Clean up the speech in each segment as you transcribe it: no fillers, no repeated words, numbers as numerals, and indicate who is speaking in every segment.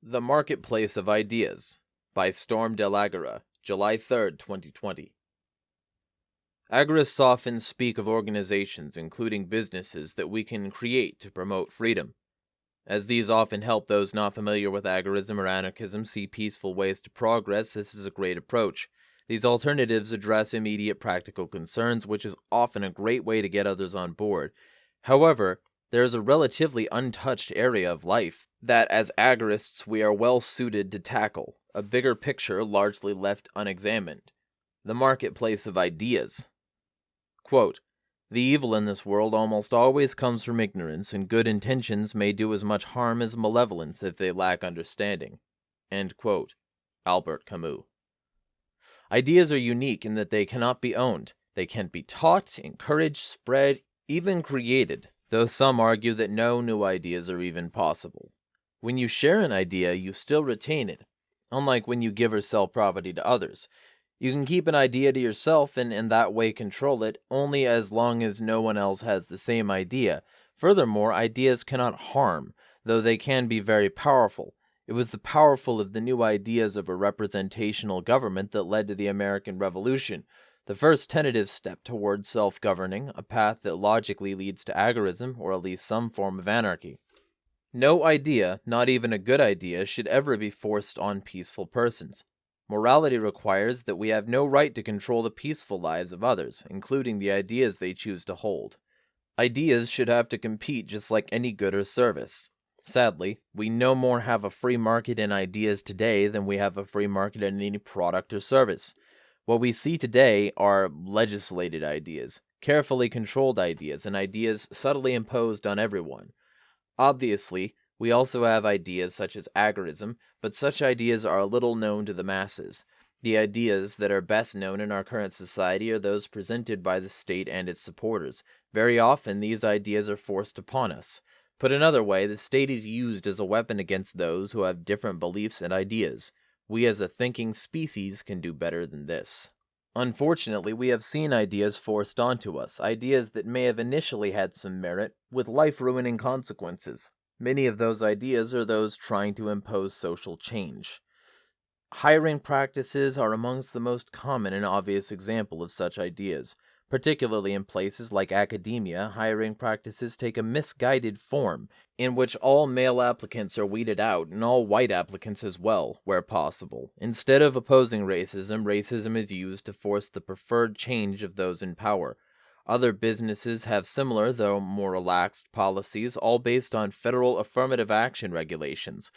Speaker 1: The Marketplace of Ideas by Storm Delagora, July 3rd, 2020. Agorists often speak of organizations, including businesses, that we can create to promote freedom. As these often help those not familiar with agorism or anarchism see peaceful ways to progress, this is a great approach. These alternatives address immediate practical concerns, which is often a great way to get others on board. However, there is a relatively untouched area of life that, as agorists, we are well suited to tackle, a bigger picture largely left unexamined. The marketplace of ideas. Quote, "The evil in this world almost always comes from ignorance, and good intentions may do as much harm as malevolence if they lack understanding." End quote. Albert Camus. Ideas are unique in that they cannot be owned. They can't be taught, encouraged, spread, even created, though some argue that no new ideas are even possible. When you share an idea, you still retain it, unlike when you give or sell property to others. You can keep an idea to yourself and in that way control it only as long as no one else has the same idea. Furthermore, ideas cannot harm, though they can be very powerful. It was the powerful of the new ideas of a representational government that led to the American Revolution, the first tentative step towards self-governing, a path that logically leads to agorism, or at least some form of anarchy. No idea, not even a good idea, should ever be forced on peaceful persons. Morality requires that we have no right to control the peaceful lives of others, including the ideas they choose to hold. Ideas should have to compete just like any good or service. Sadly, we no more have a free market in ideas today than we have a free market in any product or service. What we see today are legislated ideas, carefully controlled ideas, and ideas subtly imposed on everyone. Obviously, we also have ideas such as agorism, but such ideas are little known to the masses. The ideas that are best known in our current society are those presented by the state and its supporters. Very often, these ideas are forced upon us. Put another way, the state is used as a weapon against those who have different beliefs and ideas. We as a thinking species can do better than this. Unfortunately, we have seen ideas forced onto us, ideas that may have initially had some merit, with life-ruining consequences. Many of those ideas are those trying to impose social change. Hiring practices are amongst the most common and obvious example of such ideas. Particularly in places like academia, hiring practices take a misguided form, in which all male applicants are weeded out, and all white applicants as well, where possible. Instead of opposing racism, racism is used to force the preferred change of those in power. Other businesses have similar, though more relaxed, policies, all based on federal affirmative action regulations.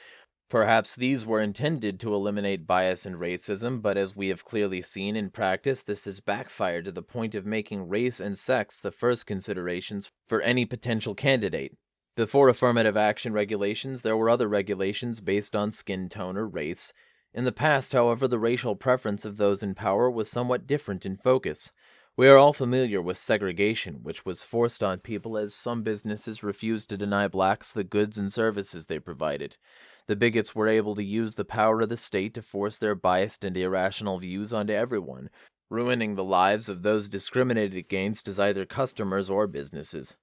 Speaker 1: Perhaps these were intended to eliminate bias and racism, but as we have clearly seen in practice, this has backfired to the point of making race and sex the first considerations for any potential candidate. Before affirmative action regulations, there were other regulations based on skin tone or race. In the past, however, the racial preference of those in power was somewhat different in focus. We are all familiar with segregation, which was forced on people as some businesses refused to deny blacks the goods and services they provided. The bigots were able to use the power of the state to force their biased and irrational views onto everyone, ruining the lives of those discriminated against as either customers or businesses.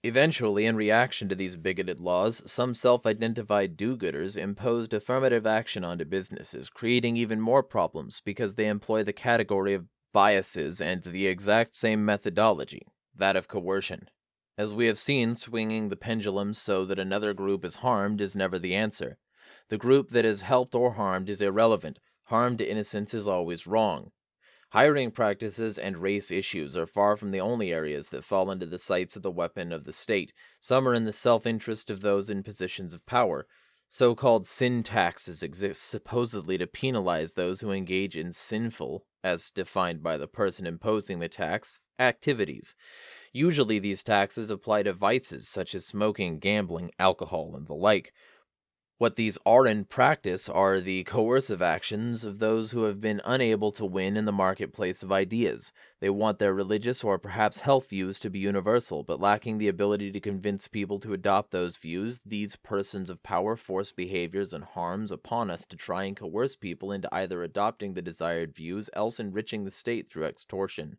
Speaker 1: Eventually, in reaction to these bigoted laws, some self-identified do-gooders imposed affirmative action onto businesses, creating even more problems because they employ the category of biases and the exact same methodology, that of coercion. As we have seen, swinging the pendulum so that another group is harmed is never the answer. The group that is helped or harmed is irrelevant. Harm to innocence is always wrong. Hiring practices and race issues are far from the only areas that fall into the sights of the weapon of the state. Some are in the self-interest of those in positions of power. So-called sin taxes exist supposedly to penalize those who engage in sinful, as defined by the person imposing the tax, activities. Usually these taxes apply to vices such as smoking, gambling, alcohol, and the like. What these are in practice are the coercive actions of those who have been unable to win in the marketplace of ideas. They want their religious or perhaps health views to be universal, but lacking the ability to convince people to adopt those views, these persons of power force behaviors and harms upon us to try and coerce people into either adopting the desired views, else enriching the state through extortion.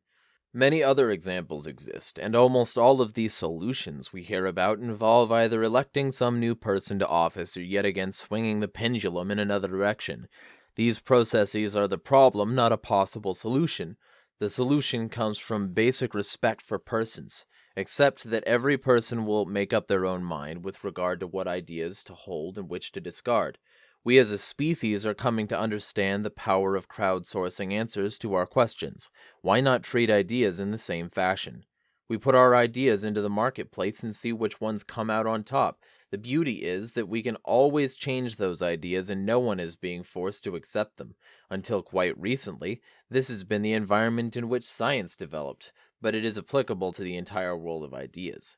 Speaker 1: Many other examples exist, and almost all of these solutions we hear about involve either electing some new person to office or yet again swinging the pendulum in another direction. These processes are the problem, not a possible solution. The solution comes from basic respect for persons. Accept that every person will make up their own mind with regard to what ideas to hold and which to discard. We as a species are coming to understand the power of crowdsourcing answers to our questions. Why not treat ideas in the same fashion? We put our ideas into the marketplace and see which ones come out on top. The beauty is that we can always change those ideas and no one is being forced to accept them. Until quite recently, this has been the environment in which science developed, but it is applicable to the entire world of ideas.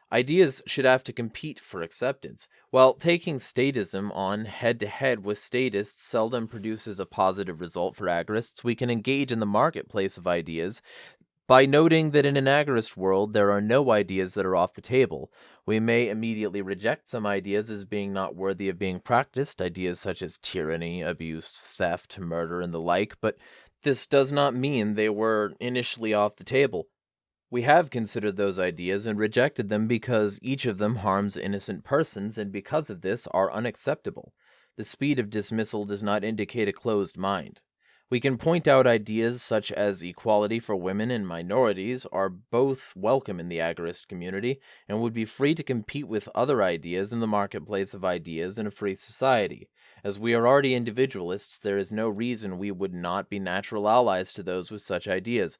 Speaker 1: Ideas should have to compete for acceptance. While taking statism on head-to-head with statists seldom produces a positive result for agorists, we can engage in the marketplace of ideas by noting that in an agorist world there are no ideas that are off the table. We may immediately reject some ideas as being not worthy of being practiced, ideas such as tyranny, abuse, theft, murder, and the like, but this does not mean they were initially off the table. We have considered those ideas and rejected them because each of them harms innocent persons and because of this are unacceptable. The speed of dismissal does not indicate a closed mind. We can point out ideas such as equality for women and minorities are both welcome in the agorist community and would be free to compete with other ideas in the marketplace of ideas in a free society. As we are already individualists, there is no reason we would not be natural allies to those with such ideas.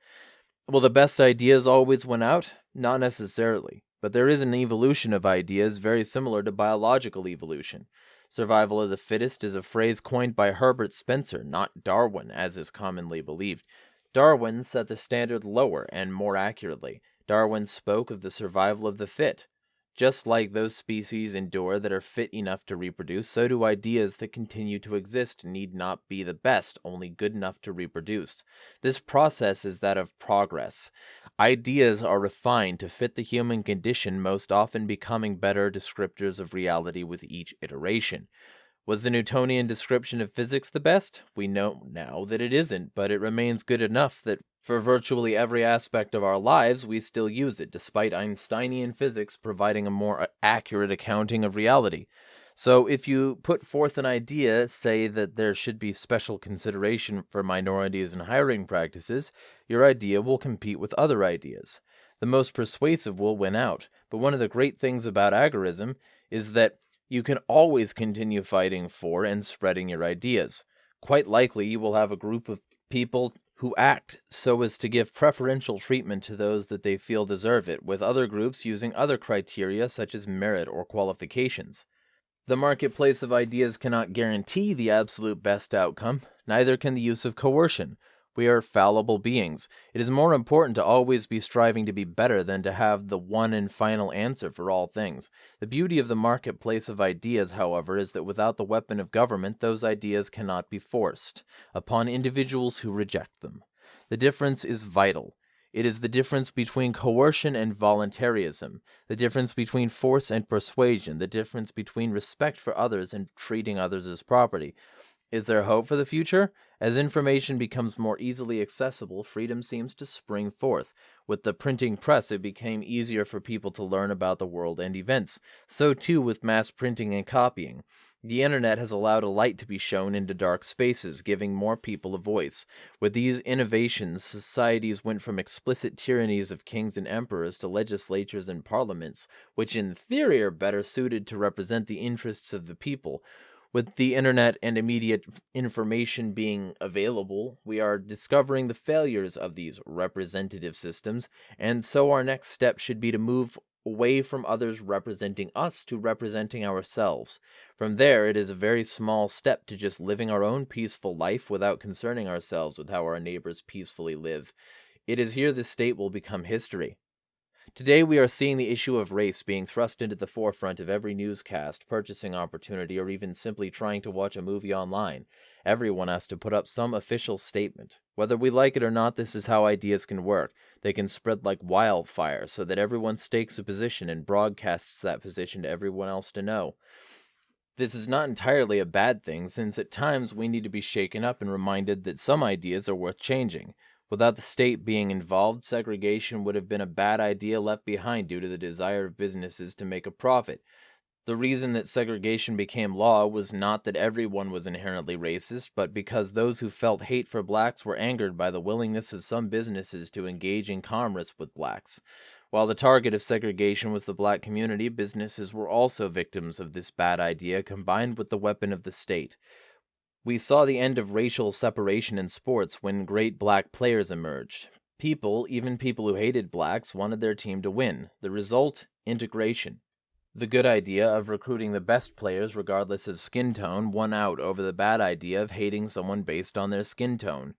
Speaker 1: Will the best ideas always win out? Not necessarily, but there is an evolution of ideas very similar to biological evolution. Survival of the fittest is a phrase coined by Herbert Spencer, not Darwin, as is commonly believed. Darwin set the standard lower and more accurately. Darwin spoke of the survival of the fit. Just like those species endure that are fit enough to reproduce, so do ideas that continue to exist need not be the best, only good enough to reproduce. This process is that of progress. Ideas are refined to fit the human condition, most often becoming better descriptors of reality with each iteration. Was the Newtonian description of physics the best? We know now that it isn't, but it remains good enough that for virtually every aspect of our lives we still use it, despite Einsteinian physics providing a more accurate accounting of reality. So if you put forth an idea, say that there should be special consideration for minorities in hiring practices, your idea will compete with other ideas. The most persuasive will win out, but one of the great things about agorism is that you can always continue fighting for and spreading your ideas. Quite likely you will have a group of people who act so as to give preferential treatment to those that they feel deserve it, with other groups using other criteria such as merit or qualifications. The marketplace of ideas cannot guarantee the absolute best outcome, neither can the use of coercion. We are fallible beings. It is more important to always be striving to be better than to have the one and final answer for all things. The beauty of the marketplace of ideas, however, is that without the weapon of government, those ideas cannot be forced upon individuals who reject them. The difference is vital. It is the difference between coercion and voluntarism, the difference between force and persuasion, the difference between respect for others and treating others as property. Is there hope for the future? As information becomes more easily accessible, freedom seems to spring forth. With the printing press, it became easier for people to learn about the world and events. So too with mass printing and copying. The internet has allowed a light to be shown into dark spaces, giving more people a voice. With these innovations, societies went from explicit tyrannies of kings and emperors to legislatures and parliaments, which in theory are better suited to represent the interests of the people. With the internet and immediate information being available, we are discovering the failures of these representative systems, and so our next step should be to move away from others representing us to representing ourselves. From there, it is a very small step to just living our own peaceful life without concerning ourselves with how our neighbors peacefully live. It is here the state will become history. Today we are seeing the issue of race being thrust into the forefront of every newscast, purchasing opportunity, or even simply trying to watch a movie online. Everyone has to put up some official statement. Whether we like it or not, this is how ideas can work. They can spread like wildfire so that everyone stakes a position and broadcasts that position to everyone else to know. This is not entirely a bad thing, since at times we need to be shaken up and reminded that some ideas are worth changing. Without the state being involved, segregation would have been a bad idea left behind due to the desire of businesses to make a profit. The reason that segregation became law was not that everyone was inherently racist, but because those who felt hate for blacks were angered by the willingness of some businesses to engage in commerce with blacks. While the target of segregation was the black community, businesses were also victims of this bad idea combined with the weapon of the state. We saw the end of racial separation in sports when great black players emerged. People, even people who hated blacks, wanted their team to win. The result? Integration. The good idea of recruiting the best players regardless of skin tone won out over the bad idea of hating someone based on their skin tone.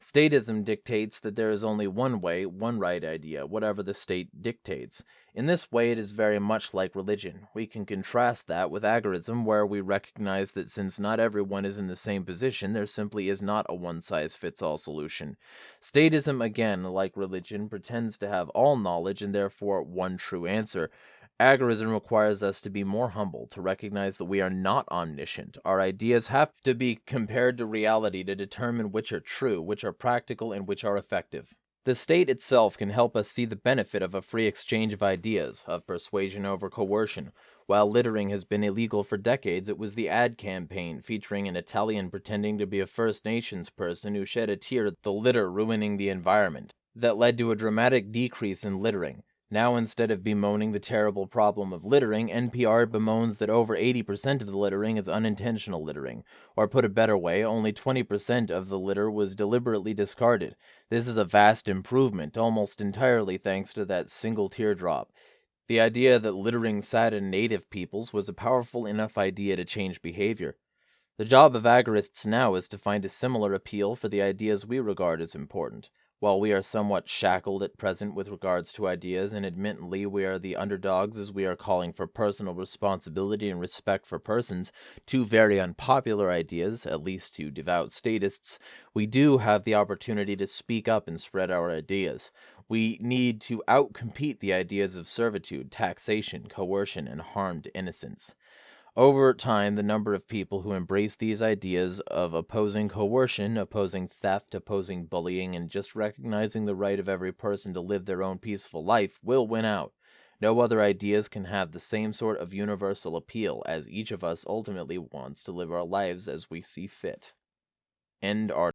Speaker 1: Statism dictates that there is only one way, one right idea, whatever the state dictates. In this way, it is very much like religion. We can contrast that with agorism, where we recognize that since not everyone is in the same position, there simply is not a one-size-fits-all solution. Statism, again, like religion, pretends to have all knowledge and therefore one true answer. Agorism requires us to be more humble, to recognize that we are not omniscient. Our ideas have to be compared to reality to determine which are true, which are practical, and which are effective. The state itself can help us see the benefit of a free exchange of ideas, of persuasion over coercion. While littering has been illegal for decades, it was the ad campaign featuring an Italian pretending to be a First Nations person who shed a tear at the litter ruining the environment that led to a dramatic decrease in littering. Now, instead of bemoaning the terrible problem of littering, NPR bemoans that over 80% of the littering is unintentional littering. Or put a better way, only 20% of the litter was deliberately discarded. This is a vast improvement, almost entirely thanks to that single teardrop. The idea that littering saddened native peoples was a powerful enough idea to change behavior. The job of agorists now is to find a similar appeal for the ideas we regard as important. While we are somewhat shackled at present with regards to ideas, and admittedly we are the underdogs as we are calling for personal responsibility and respect for persons, two very unpopular ideas, at least to devout statists, we do have the opportunity to speak up and spread our ideas. We need to outcompete the ideas of servitude, taxation, coercion, and harmed innocence. Over time, the number of people who embrace these ideas of opposing coercion, opposing theft, opposing bullying, and just recognizing the right of every person to live their own peaceful life will win out. No other ideas can have the same sort of universal appeal, as each of us ultimately wants to live our lives as we see fit. End article.